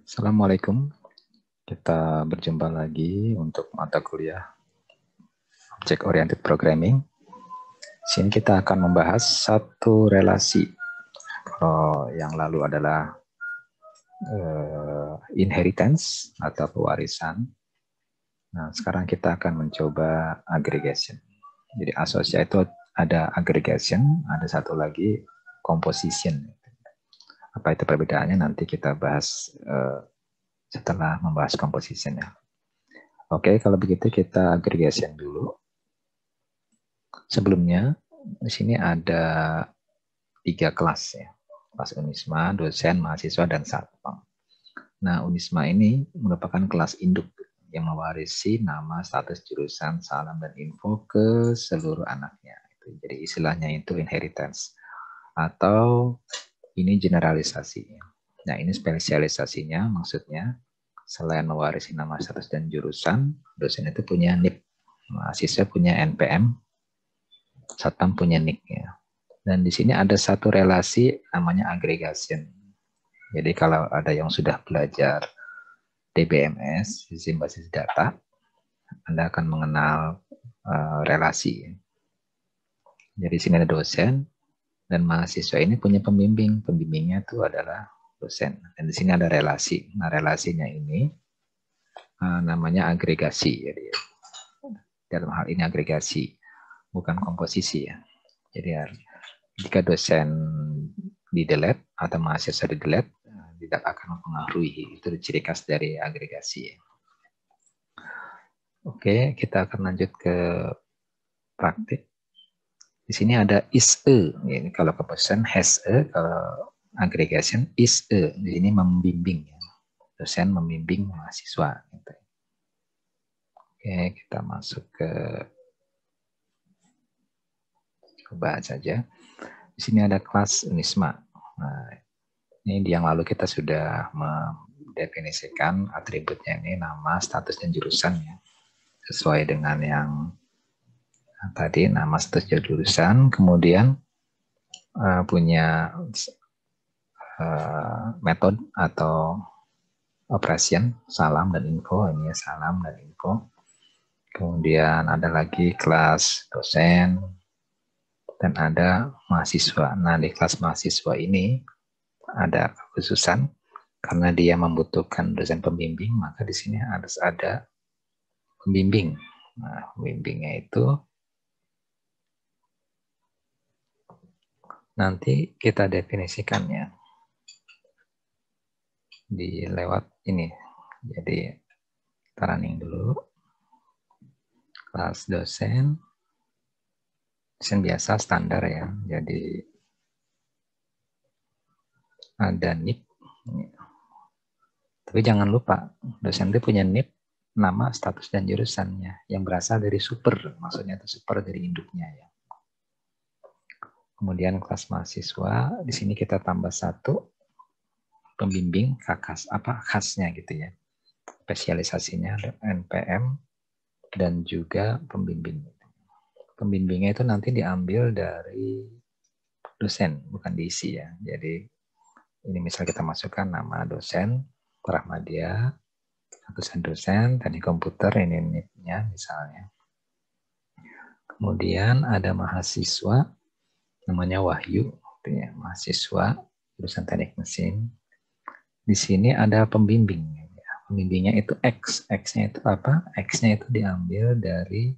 Assalamualaikum. Kita berjumpa lagi untuk mata kuliah Object Oriented Programming. Di sini kita akan membahas satu relasi. Kalau yang lalu adalah inheritance atau pewarisan. Nah, sekarang kita akan mencoba aggregation. Jadi associate itu ada aggregation, ada satu lagi composition. Apa itu perbedaannya nanti kita bahas setelah membahas composition ya. Oke, kalau begitu kita aggregation dulu. Sebelumnya di sini ada 3 kelas ya. Kelas Unisma, dosen, mahasiswa, dan satpam. Nah, Unisma ini merupakan kelas induk yang mewarisi nama, status jurusan, salam, dan info ke seluruh anaknya. Jadi istilahnya itu inheritance. Atau ini generalisasi. Nah, ini spesialisasinya maksudnya selain mewarisi nama, status, dan jurusan, dosen itu punya NIP, mahasiswa punya NPM, satpam punya NIK ya. Dan di sini ada satu relasi namanya aggregation. Jadi kalau ada yang sudah belajar DBMS, sistem basis data, Anda akan mengenal relasi. Jadi di sini ada dosen dan mahasiswa ini punya pembimbing. Pembimbingnya itu adalah dosen. Dan di sini ada relasi. Nah, relasinya ini namanya agregasi. Jadi dalam hal ini agregasi, bukan komposisi ya. Jadi jika dosen di-delete atau mahasiswa di-delete, tidak akan mempengaruhi. Itu ciri khas dari agregasi. Oke, kita akan lanjut ke praktik. Di sini ada is-a. Ini kalau composition has-a, kalau aggregation is-a. Di sini membimbing. Dosen membimbing mahasiswa. Oke, kita masuk ke coba saja. Di sini ada kelas Unisma. Nah, ini yang lalu kita sudah mendefinisikan atributnya ini nama, status, dan jurusan ya. Sesuai dengan yang tadi nama, status, dan jurusan. Kemudian punya metode atau operation salam dan info. Ini ya, salam dan info. Kemudian ada lagi kelas dosen dan ada mahasiswa. Nah, di kelas mahasiswa ini ada kekhususan karena dia membutuhkan dosen pembimbing, maka di sini harus ada pembimbing. Nah, pembimbingnya itu nanti kita definisikannya di lewat ini. Jadi kita running dulu. Kelas dosen biasa standar ya. Jadi ada NIP. Tapi jangan lupa, dosen itu punya NIP, nama, status, dan jurusannya yang berasal dari super, maksudnya itu super dari induknya ya. Kemudian kelas mahasiswa, di sini kita tambah satu pembimbing khasnya gitu ya. Spesialisasinya NPM dan juga pembimbing. Pembimbingnya itu nanti diambil dari dosen, bukan diisi ya. Jadi ini misal kita masukkan nama dosen, Rahmadia, dosen, teknik komputer, ini NIP-nya misalnya. Kemudian ada mahasiswa, namanya Wahyu, ya, mahasiswa jurusan teknik mesin. Di sini ada pembimbing. Pembimbingnya itu X. X-nya itu apa? X-nya itu diambil dari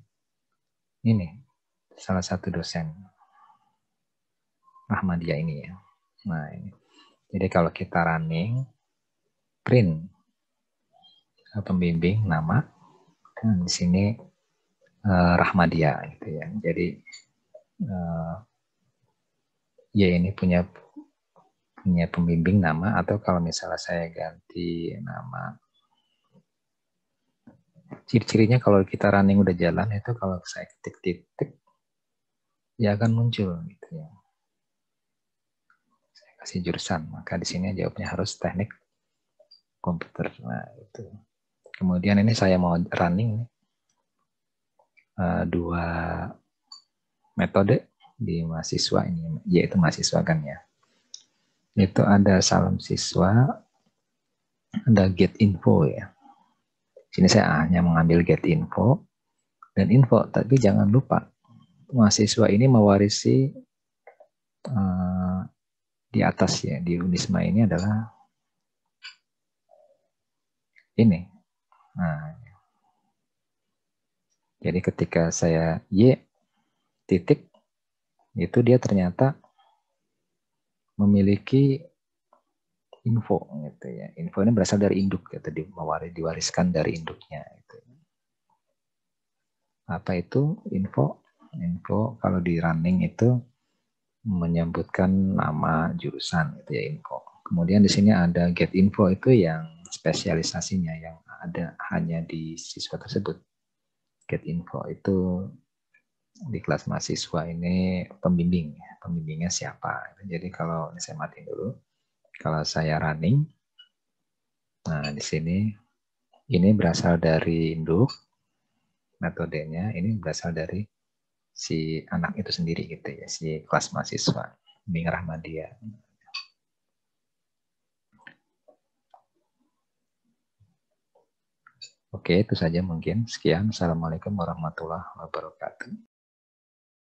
ini, salah satu dosen Rahmadia ini ya. Nah ini. Jadi kalau kita running, print pembimbing nama, dan di sini Rahmadia gitu ya. Jadi ya ini punya pembimbing nama, atau kalau misalnya saya ganti nama, ciri-cirinya kalau kita running udah jalan itu kalau saya ketik titik ya akan muncul gitu ya. Saya kasih jurusan, maka di sini jawabnya harus teknik komputer. Nah itu. Kemudian ini saya mau running dua metode di mahasiswa ini, yaitu mahasiswa kan ya. Itu ada salam siswa ada get info ya. Sini saya hanya mengambil get info dan info, tapi jangan lupa mahasiswa ini mewarisi di atas ya, di Unisma ini adalah ini. Nah, jadi ketika saya Y titik, itu dia ternyata memiliki info gitu ya. Info ini berasal dari induk gitu, diwariskan dari induknya gitu. Apa itu info? Info kalau di running itu menyebutkan nama jurusan gitu ya, info. Kemudian di sini ada get info, itu yang spesialisasinya yang ada hanya di siswa tersebut. Get info itu di kelas mahasiswa ini pembimbing, pembimbingnya siapa. Jadi kalau saya matiin dulu, kalau saya running, nah di sini ini berasal dari induk, metodenya ini berasal dari si anak itu sendiri gitu ya, si kelas mahasiswa, bimbing Rahmadia. Oke, itu saja mungkin. Sekian. Assalamualaikum warahmatullahi wabarakatuh.